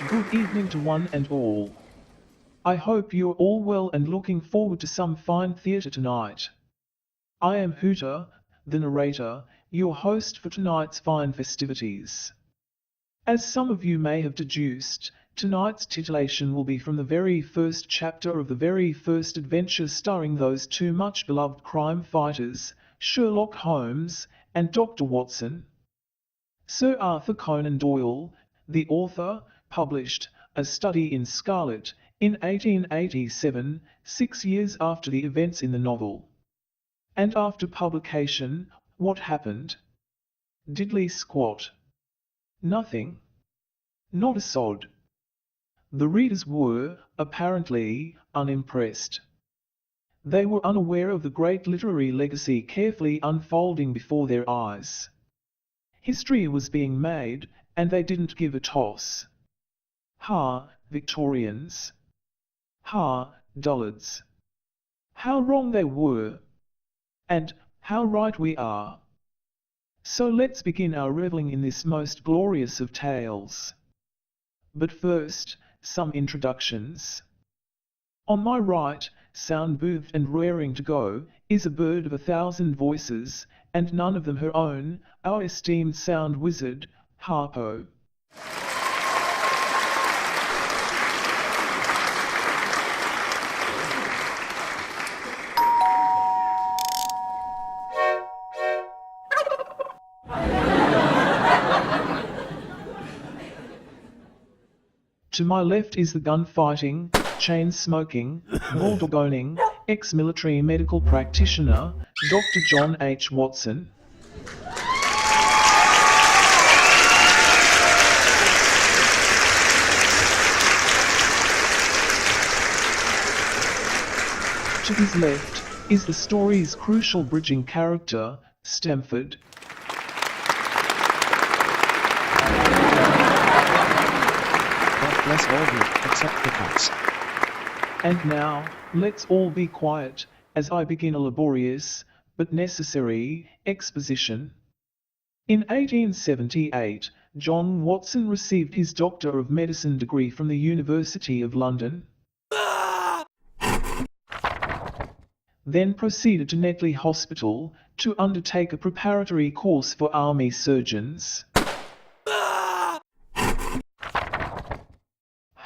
Good evening to one and all. I hope you're all well and looking forward to some fine theatre tonight. I am Hooter, the narrator, your host for tonight's fine festivities. As some of you may have deduced, tonight's titillation will be from the very first chapter of the very first adventure starring those two much beloved crime fighters, Sherlock Holmes and Dr. Watson. Sir Arthur Conan Doyle, the author, published A Study in Scarlet in 1887, 6 years after the events in the novel. And after publication, what happened? Diddly squat. Nothing. Not a sod. The readers were, apparently, unimpressed. They were unaware of the great literary legacy carefully unfolding before their eyes. History was being made, and they didn't give a toss. Ha, Victorians! Ha, dullards! How wrong they were! And how right we are! So let's begin our revelling in this most glorious of tales. But first, some introductions. On my right, sound-boothed and raring to go, is a bird of 1,000 voices, and none of them her own, our esteemed sound wizard, Harpo. To my left is the gun-fighting, chain-smoking, bulldogging, ex-military medical practitioner, Dr. John H. Watson. To his left is the story's crucial bridging character, Stamford. Bless all you, except the cats. And now, let's all be quiet, as I begin a laborious, but necessary, exposition. In 1878, John Watson received his Doctor of Medicine degree from the University of London. Then proceeded to Netley Hospital to undertake a preparatory course for army surgeons.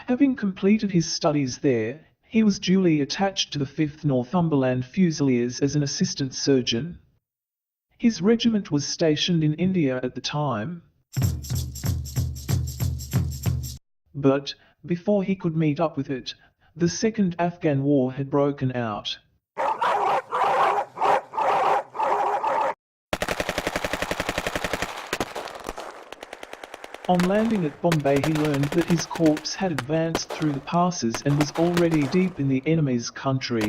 Having completed his studies there, he was duly attached to the 5th Northumberland Fusiliers as an assistant surgeon. His regiment was stationed in India at the time. But, before he could meet up with it, the Second Afghan War had broken out. On landing at Bombay, he learned that his corps had advanced through the passes and was already deep in the enemy's country.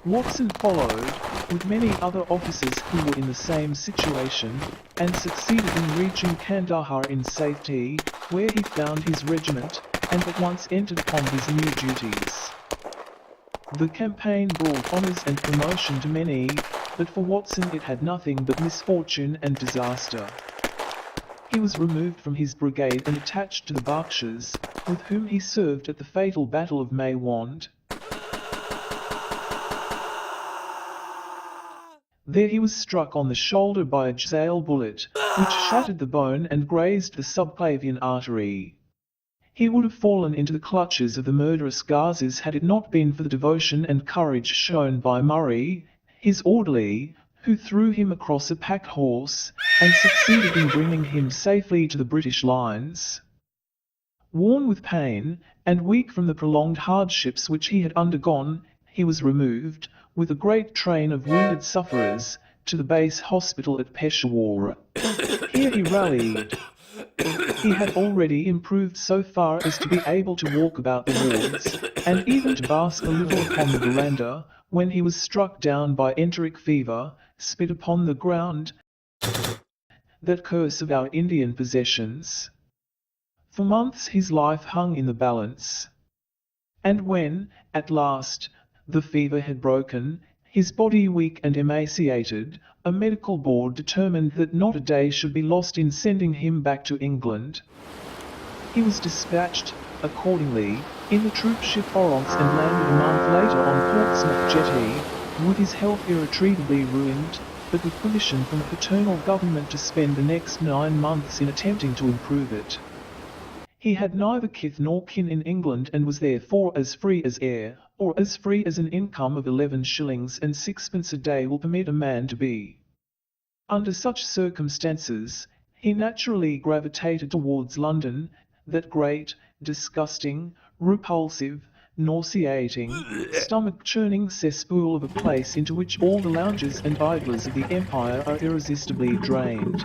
Watson followed, with many other officers who were in the same situation, and succeeded in reaching Kandahar in safety, where he found his regiment, and at once entered upon his new duties. The campaign brought honours and promotion to many, but for Watson it had nothing but misfortune and disaster. He was removed from his brigade and attached to the Berkshires, with whom he served at the fatal Battle of Maiwand. There he was struck on the shoulder by a Giselle bullet, which shattered the bone and grazed the subclavian artery. He would have fallen into the clutches of the murderous Ghazis had it not been for the devotion and courage shown by Murray, his orderly, who threw him across a pack horse, and succeeded in bringing him safely to the British lines. Worn with pain, and weak from the prolonged hardships which he had undergone, he was removed, with a great train of wounded sufferers, to the base hospital at Peshawar. Here he rallied. He had already improved so far as to be able to walk about the wards, and even to bask a little upon the veranda, when he was struck down by enteric fever, spit upon the ground. That curse of our Indian possessions. For months his life hung in the balance. And when, at last, the fever had broken, his body weak and emaciated, a medical board determined that not a day should be lost in sending him back to England. He was dispatched, accordingly, in the troop ship Florence and landed a month later on Portsmouth jetty, with his health irretrievably ruined, but with permission from the paternal government to spend the next 9 months in attempting to improve it. He had neither kith nor kin in England and was therefore as free as air, or as free as an income of 11 shillings and sixpence a day will permit a man to be. Under such circumstances, he naturally gravitated towards London, that great, disgusting, repulsive, nauseating, stomach-churning cesspool of a place into which all the loungers and idlers of the empire are irresistibly drained.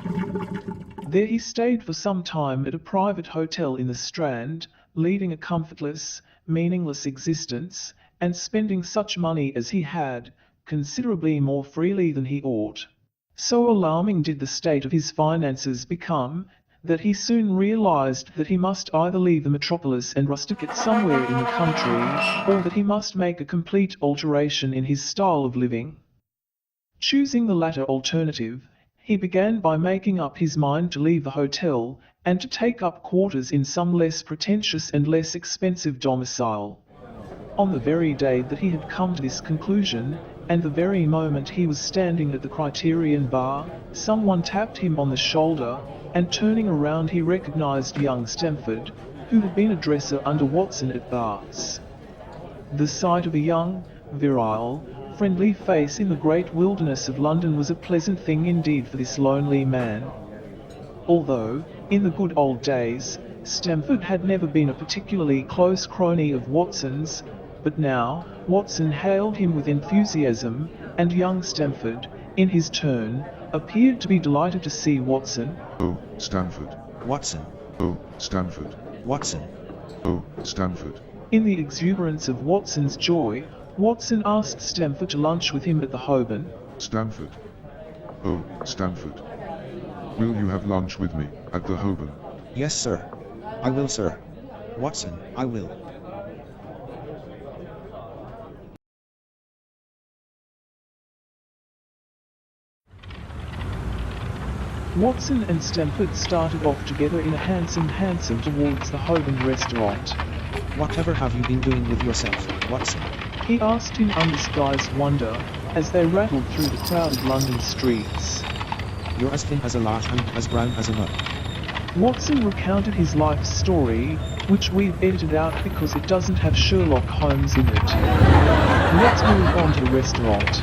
There he stayed for some time at a private hotel in the Strand, leading a comfortless, meaningless existence, and spending such money as he had, considerably more freely than he ought. So alarming did the state of his finances become, that he soon realized that he must either leave the metropolis and rusticate somewhere in the country, or that he must make a complete alteration in his style of living. Choosing the latter alternative, he began by making up his mind to leave the hotel, and to take up quarters in some less pretentious and less expensive domicile. On the very day that he had come to this conclusion, and the very moment he was standing at the Criterion bar, someone tapped him on the shoulder, and turning around he recognized young Stamford, who had been a dresser under Watson at Bath's. The sight of a young, virile, friendly face in the great wilderness of London was a pleasant thing indeed for this lonely man. Although, in the good old days, Stamford had never been a particularly close crony of Watson's, but now, Watson hailed him with enthusiasm, and young Stamford, in his turn, appeared to be delighted to see Watson. Oh, Stamford. Watson. Oh, Stamford. Watson. Oh, Stamford. In the exuberance of Watson's joy, Watson asked Stamford to lunch with him at the Holborn. Stamford. Oh, Stamford. Will you have lunch with me at the Holborn? Yes, sir. I will, sir. Watson, I will. Watson and Stamford started off together in a hansom towards the Holborn restaurant. Whatever have you been doing with yourself, Watson? He asked in undisguised wonder, as they rattled through the crowded London streets. You're as thin as a lath and as brown as a nut. Watson recounted his life story, which we've edited out because it doesn't have Sherlock Holmes in it. Let's move on to the restaurant.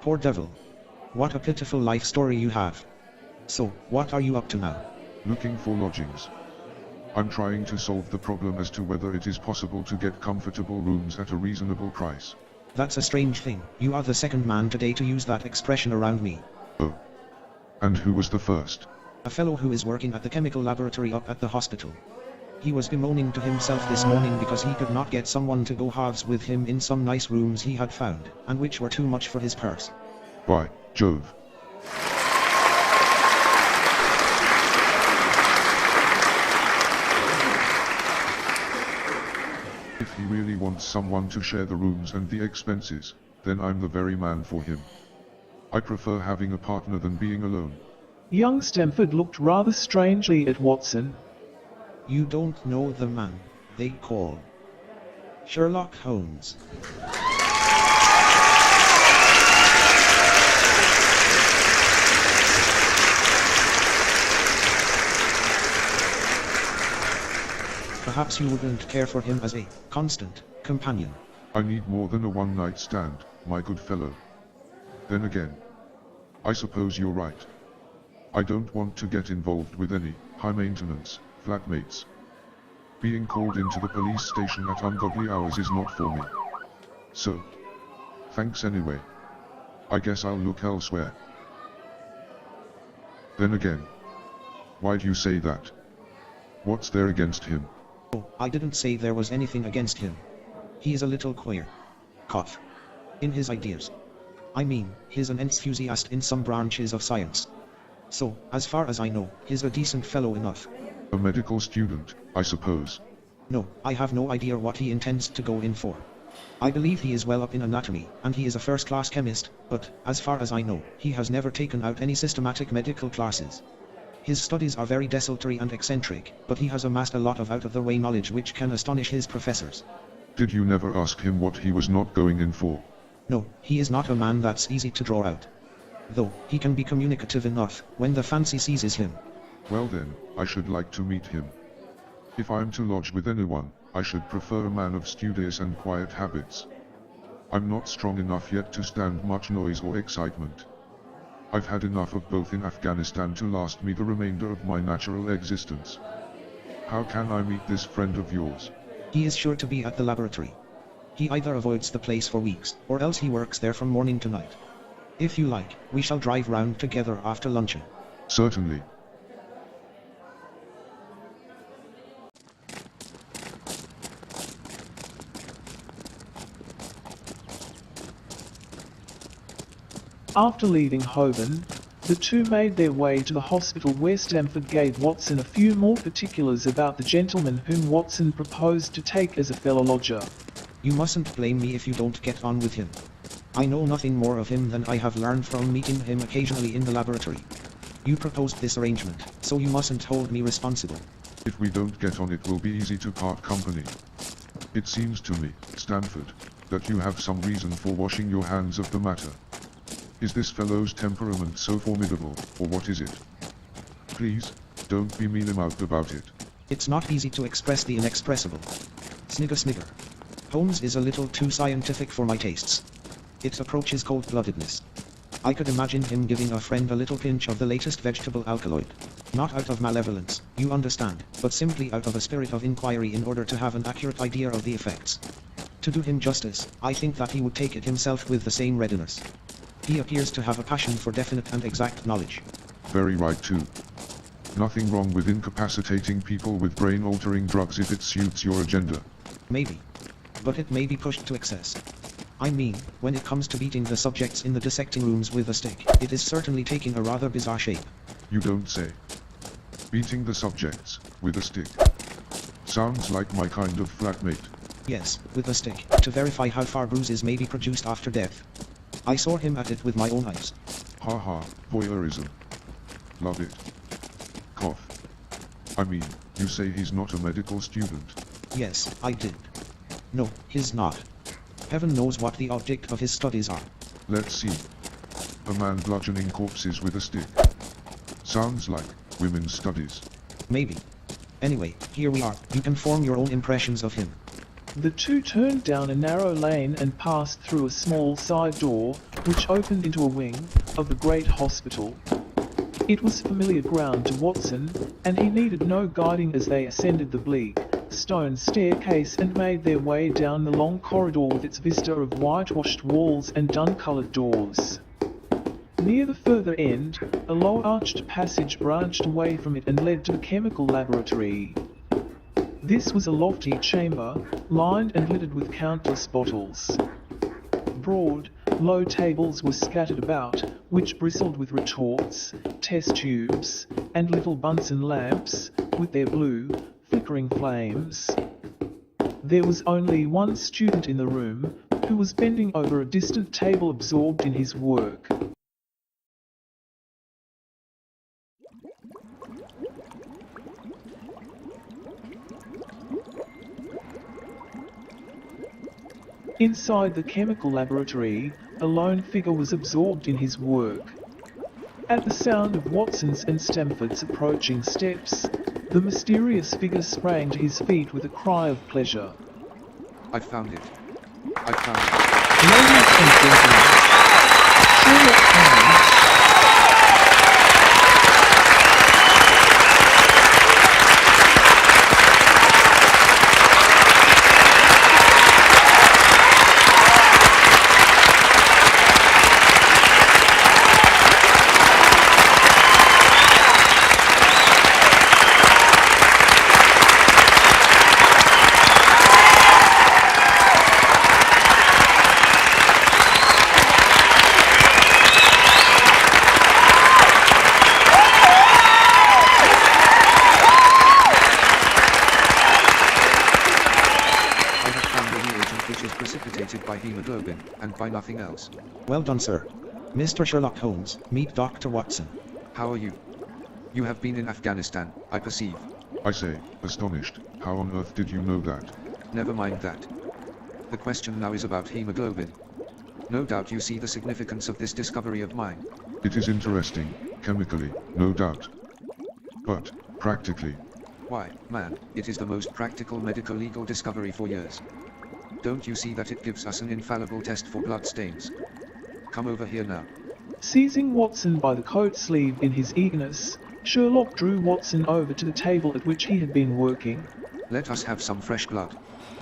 Poor devil. What a pitiful life story you have. So, what are you up to now? Looking for lodgings. I'm trying to solve the problem as to whether it is possible to get comfortable rooms at a reasonable price. That's a strange thing. You are the second man today to use that expression around me. Oh. And who was the first? A fellow who is working at the chemical laboratory up at the hospital. He was bemoaning to himself this morning because he could not get someone to go halves with him in some nice rooms he had found, and which were too much for his purse. By Jove. If he really wants someone to share the rooms and the expenses, then I'm the very man for him. I prefer having a partner than being alone. Young Stamford looked rather strangely at Watson. You don't know the man they call Sherlock Holmes. Perhaps you wouldn't care for him as a constant companion. I need more than a one-night stand, my good fellow. Then again, I suppose you're right. I don't want to get involved with any high-maintenance flatmates. Being called into the police station at ungodly hours is not for me. So, thanks anyway. I guess I'll look elsewhere. Then again, why'd you say that? What's there against him? Oh, I didn't say there was anything against him. He is a little queer. Cough. In his ideas. I mean, he's an enthusiast in some branches of science. So, as far as I know, he's a decent fellow enough. A medical student, I suppose. No, I have no idea what he intends to go in for. I believe he is well up in anatomy, and he is a first-class chemist, but, as far as I know, he has never taken out any systematic medical classes. His studies are very desultory and eccentric, but he has amassed a lot of out-of-the-way knowledge which can astonish his professors. Did you never ask him what he was not going in for? No, he is not a man that's easy to draw out. Though, he can be communicative enough, when the fancy seizes him. Well then, I should like to meet him. If I am to lodge with anyone, I should prefer a man of studious and quiet habits. I'm not strong enough yet to stand much noise or excitement. I've had enough of both in Afghanistan to last me the remainder of my natural existence. How can I meet this friend of yours? He is sure to be at the laboratory. He either avoids the place for weeks, or else he works there from morning to night. If you like, we shall drive round together after luncheon. Certainly. After leaving Holborn, the two made their way to the hospital where Stamford gave Watson a few more particulars about the gentleman whom Watson proposed to take as a fellow lodger. You mustn't blame me if you don't get on with him. I know nothing more of him than I have learned from meeting him occasionally in the laboratory. You proposed this arrangement, so you mustn't hold me responsible. If we don't get on, it will be easy to part company. It seems to me, Stamford, that you have some reason for washing your hands of the matter. Is this fellow's temperament so formidable, or what is it? Please, don't be mealy-mouthed about it. It's not easy to express the inexpressible. Snigger snigger. Holmes is a little too scientific for my tastes. It approaches cold-bloodedness. I could imagine him giving a friend a little pinch of the latest vegetable alkaloid. Not out of malevolence, you understand, but simply out of a spirit of inquiry in order to have an accurate idea of the effects. To do him justice, I think that he would take it himself with the same readiness. He appears to have a passion for definite and exact knowledge. Very right too. Nothing wrong with incapacitating people with brain-altering drugs if it suits your agenda. Maybe. But it may be pushed to excess. I mean, when it comes to beating the subjects in the dissecting rooms with a stick, it is certainly taking a rather bizarre shape. You don't say. Beating the subjects, with a stick. Sounds like my kind of flatmate. Yes, with a stick, to verify how far bruises may be produced after death. I saw him at it with my own eyes. Ha ha, voyeurism. Love it. Cough. I mean, you say he's not a medical student. Yes, I did. No, he's not. Heaven knows what the object of his studies are. Let's see. A man bludgeoning corpses with a stick. Sounds like women's studies. Maybe. Anyway, here we are. You can form your own impressions of him. The two turned down a narrow lane and passed through a small side door, which opened into a wing of the great hospital. It was familiar ground to Watson, and he needed no guiding as they ascended the bleak stone staircase and made their way down the long corridor with its vista of whitewashed walls and dun-coloured doors. Near the further end, a low arched passage branched away from it and led to the chemical laboratory. This was a lofty chamber, lined and littered with countless bottles. Broad, low tables were scattered about, which bristled with retorts, test tubes, and little Bunsen lamps, with their blue, flickering flames. There was only one student in the room, who was bending over a distant table absorbed in his work. Inside the chemical laboratory, a lone figure was absorbed in his work. At the sound of Watson's and Stamford's approaching steps, the mysterious figure sprang to his feet with a cry of pleasure. I found it. I found it. Ladies and gentlemen, Sherlock Holmes. which is precipitated by hemoglobin, and by nothing else. Well done, sir. Mr. Sherlock Holmes, meet Dr. Watson. How are you? You have been in Afghanistan, I perceive. I say, astonished, how on earth did you know that? Never mind that. The question now is about hemoglobin. No doubt you see the significance of this discovery of mine. It is interesting, chemically, no doubt. But, practically, Why, man, it is the most practical medical legal discovery for years. Don't you see that it gives us an infallible test for blood stains? Come over here now. Seizing Watson by the coat sleeve in his eagerness, Sherlock drew Watson over to the table at which he had been working. Let us have some fresh blood.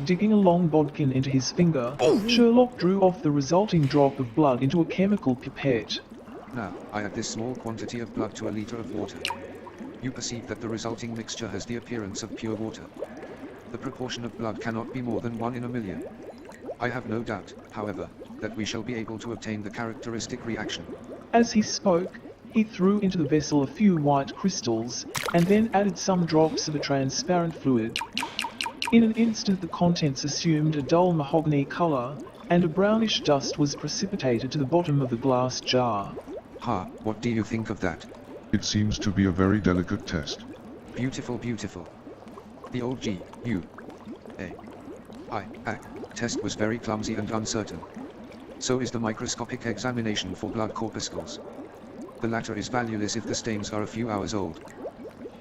Digging a long bodkin into his finger, Sherlock drew off the resulting drop of blood into a chemical pipette. Now, I add this small quantity of blood to a liter of water. You perceive that the resulting mixture has the appearance of pure water. The proportion of blood cannot be more than 1 in a million. I have no doubt, however, that we shall be able to obtain the characteristic reaction. As he spoke, he threw into the vessel a few white crystals, and then added some drops of a transparent fluid. In an instant the contents assumed a dull mahogany color, and a brownish dust was precipitated to the bottom of the glass jar. Ha, what do you think of that? it seems to be a very delicate test. Beautiful, beautiful. The old G-U-A-I test was very clumsy and uncertain. So is the microscopic examination for blood corpuscles. The latter is valueless if the stains are a few hours old.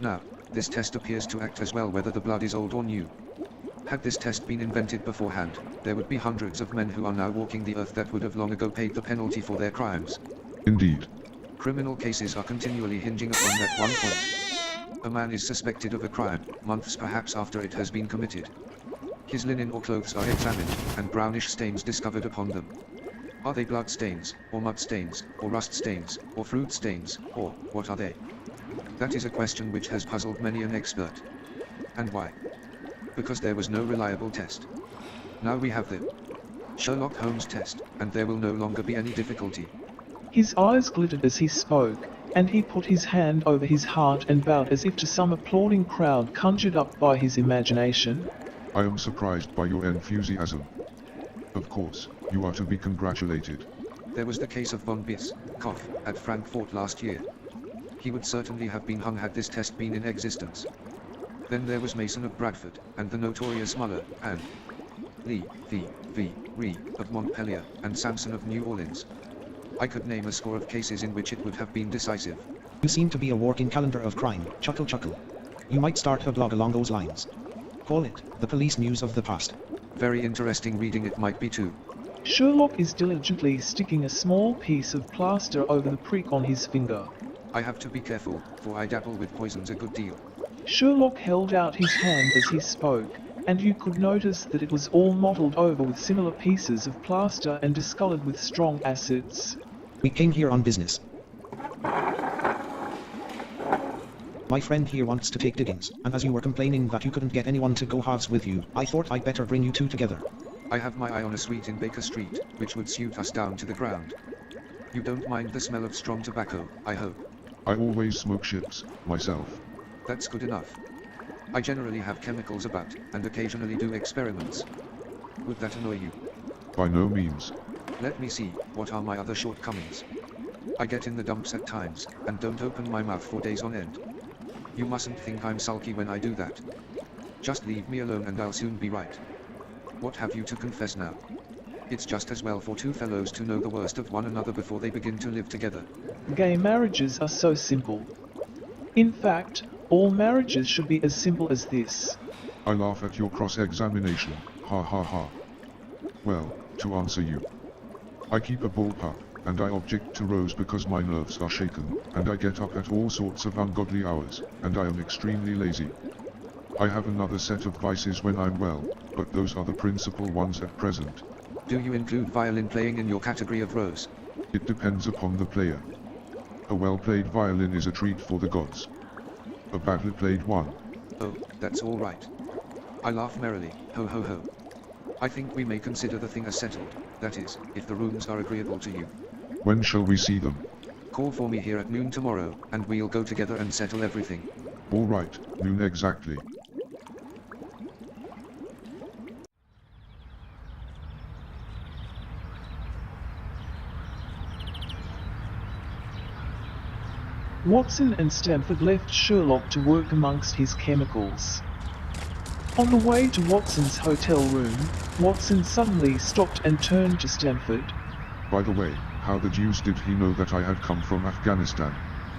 Now, this test appears to act as well whether the blood is old or new. Had this test been invented beforehand, there would be hundreds of men who are now walking the earth that would have long ago paid the penalty for their crimes. Indeed. Criminal cases are continually hinging upon that one point. A man is suspected of a crime, months perhaps after it has been committed. His linen or clothes are examined, and brownish stains discovered upon them. Are they blood stains, or mud stains, or rust stains, or fruit stains, or what are they? That is a question which has puzzled many an expert. And why? Because there was no reliable test. Now we have the Sherlock Holmes test, and there will no longer be any difficulty. His eyes glittered as he spoke, and he put his hand over his heart and bowed as if to some applauding crowd conjured up by his imagination. I am surprised by your enthusiasm. Of course, you are to be congratulated. There was the case of von Bischoff at Frankfurt last year. He would certainly have been hung had this test been in existence. Then there was Mason of Bradford, and the notorious Muller, and Lee, V. Ree of Montpellier, and Samson of New Orleans. I could name a score of cases in which it would have been decisive. You seem to be a working calendar of crime, chuckle chuckle. You might start a blog along those lines. Call it, the police news of the past. Very interesting reading it might be too. Sherlock is diligently sticking a small piece of plaster over the prick on his finger. I have to be careful, for I dabble with poisons a good deal. Sherlock held out his hand as he spoke, and you could notice that it was all mottled over with similar pieces of plaster and discolored with strong acids. We came here on business. My friend here wants to take diggings, and as you were complaining that you couldn't get anyone to go halves with you, I thought I'd better bring you two together. I have my eye on a suite in Baker Street, which would suit us down to the ground. You don't mind the smell of strong tobacco, I hope. I always smoke ships, myself. That's good enough. I generally have chemicals about, and occasionally do experiments. Would that annoy you? By no means. Let me see, what are my other shortcomings? I get in the dumps at times, and don't open my mouth for days on end. You mustn't think I'm sulky when I do that. Just leave me alone and I'll soon be right. What have you to confess now? It's just as well for two fellows to know the worst of one another before they begin to live together. Gay marriages are so simple. In fact, all marriages should be as simple as this. I laugh at your cross-examination, ha ha ha. Well, to answer you. I keep a bullpup, and I object to Rose because my nerves are shaken, and I get up at all sorts of ungodly hours, and I am extremely lazy. I have another set of vices when I'm well, but those are the principal ones at present. Do you include violin playing in your category of Rose? It depends upon the player. A well-played violin is a treat for the gods. A badly played one. Oh, that's all right. I laugh merrily, ho ho ho. I think we may consider the thing as settled, that is, if the rooms are agreeable to you. When shall we see them? Call for me here at noon tomorrow, and we'll go together and settle everything. All right, noon exactly. Watson and Stamford left Sherlock to work amongst his chemicals. On the way to Watson's hotel room, Watson suddenly stopped and turned to Stamford. By the way, how the deuce did he know that I had come from Afghanistan?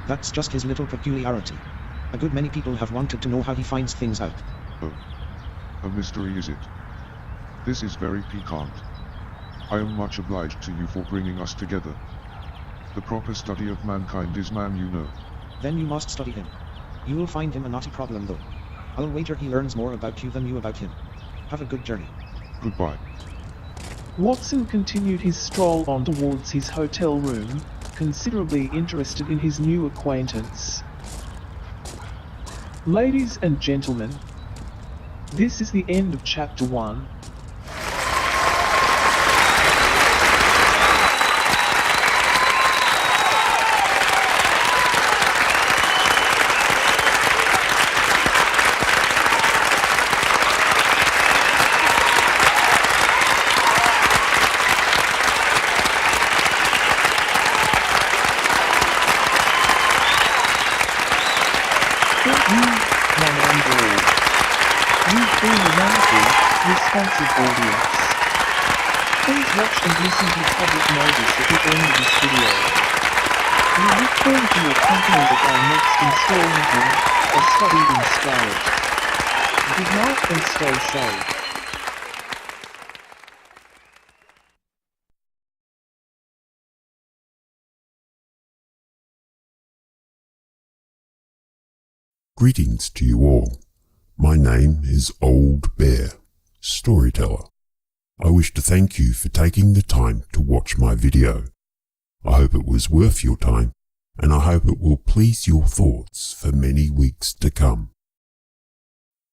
That's just his little peculiarity. A good many people have wanted to know how he finds things out. Oh. A mystery is it? This is very piquant. I am much obliged to you for bringing us together. The proper study of mankind is man, you know. Then you must study him. You will find him a naughty problem though. I'll wager he learns more about you than you about him. Have a good journey. Goodbye. Watson continued his stroll on towards his hotel room, considerably interested in his new acquaintance. Ladies and gentlemen, this is the end of Chapter 1. You've been a wonderful, responsive audience. Please watch and listen to public notice at the end of this video. We look forward to your company at our next installment of A Study in Scarlet. Good night and stay safe. Greetings to you all. My name is Old Bear, Storyteller. I wish to thank you for taking the time to watch my video. I hope it was worth your time, and I hope it will please your thoughts for many weeks to come.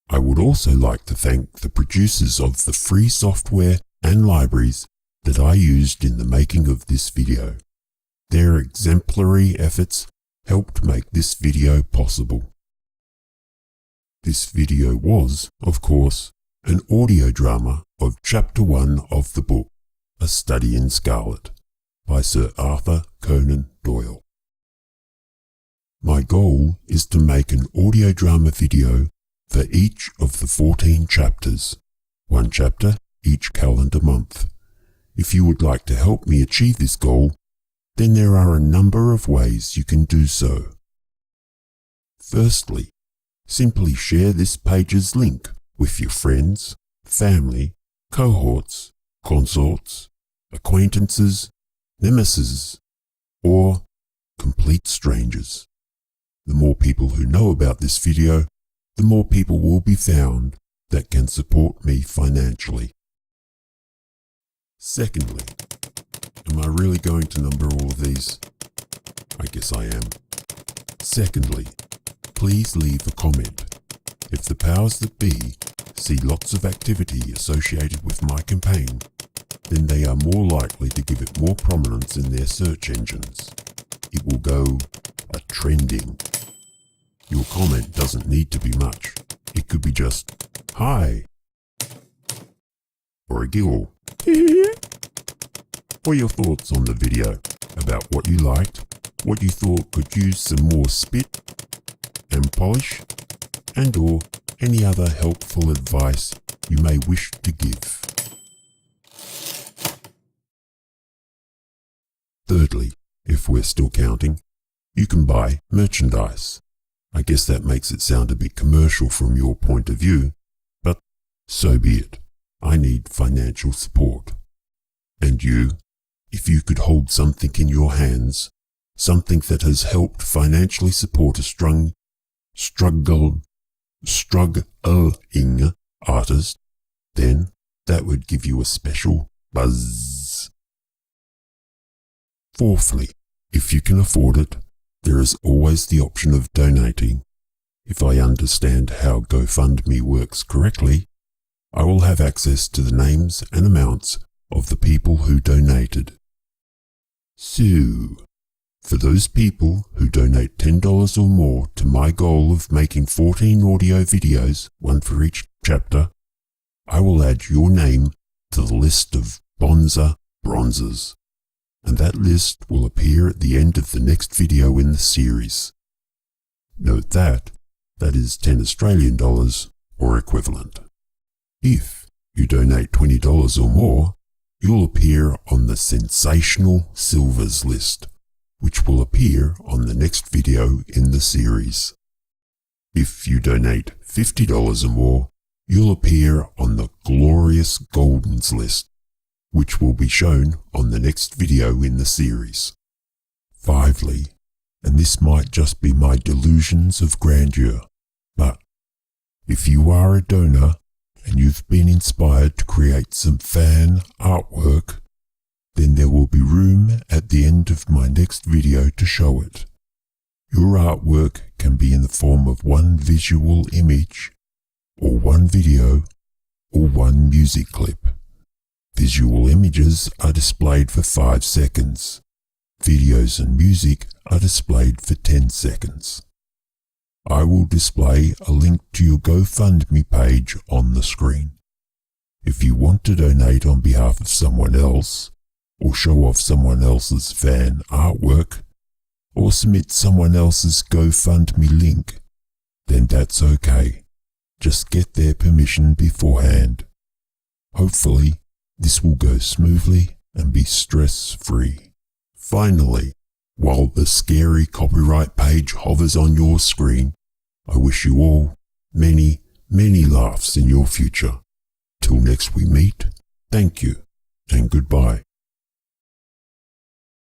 I would also like to thank the producers of the free software and libraries that I used in the making of this video. Their exemplary efforts helped make this video possible. This video was, of course, an audio drama of Chapter 1 of the book, A Study in Scarlet, by Sir Arthur Conan Doyle. My goal is to make an audio drama video for each of the 14 chapters, one chapter each calendar month. If you would like to help me achieve this goal, then there are a number of ways you can do so. Firstly, simply share this page's link with your friends, family, cohorts, consorts, acquaintances, nemesis, or complete strangers. The more people who know about this video, the more people will be found that can support me financially. Secondly, am I really going to number all of these? I guess I am. Secondly, please leave a comment. If the powers that be see lots of activity associated with my campaign, then they are more likely to give it more prominence in their search engines. It will go a-trending. Your comment doesn't need to be much. It could be just, hi, or a giggle, or your thoughts on the video about what you liked, what you thought could use some more spit and polish, and or any other helpful advice you may wish to give. Thirdly, if we're still counting, you can buy merchandise. I guess that makes it sound a bit commercial from your point of view, but so be it. I need financial support. And you, if you could hold something in your hands, something that has helped financially support a struggling artist, then that would give you a special buzz. Fourthly, if you can afford it, there is always the option of donating. If I understand how GoFundMe works correctly, I will have access to the names and amounts of the people who donated. So, for those people who donate $10 or more to my goal of making 14 audio videos, one for each chapter, I will add your name to the list of Bonza Bronzes, and that list will appear at the end of the next video in the series. Note that is 10 Australian dollars or equivalent. If you donate $20 or more, you'll appear on the Sensational Silvers list, which will appear on the next video in the series. If you donate $50 or more, you'll appear on the Glorious Goldens list, which will be shown on the next video in the series. Finally, and this might just be my delusions of grandeur, but if you are a donor and you've been inspired to create some fan artwork, then there will be room at the end of my next video to show it. Your artwork can be in the form of one visual image, or one video, or one music clip. Visual images are displayed for 5 seconds. Videos and music are displayed for 10 seconds. I will display a link to your GoFundMe page on the screen. If you want to donate on behalf of someone else, or show off someone else's fan artwork, or submit someone else's GoFundMe link, then that's okay. Just get their permission beforehand. Hopefully, this will go smoothly and be stress-free. Finally, while the scary copyright page hovers on your screen, I wish you all many, many laughs in your future. Till next we meet, thank you and goodbye.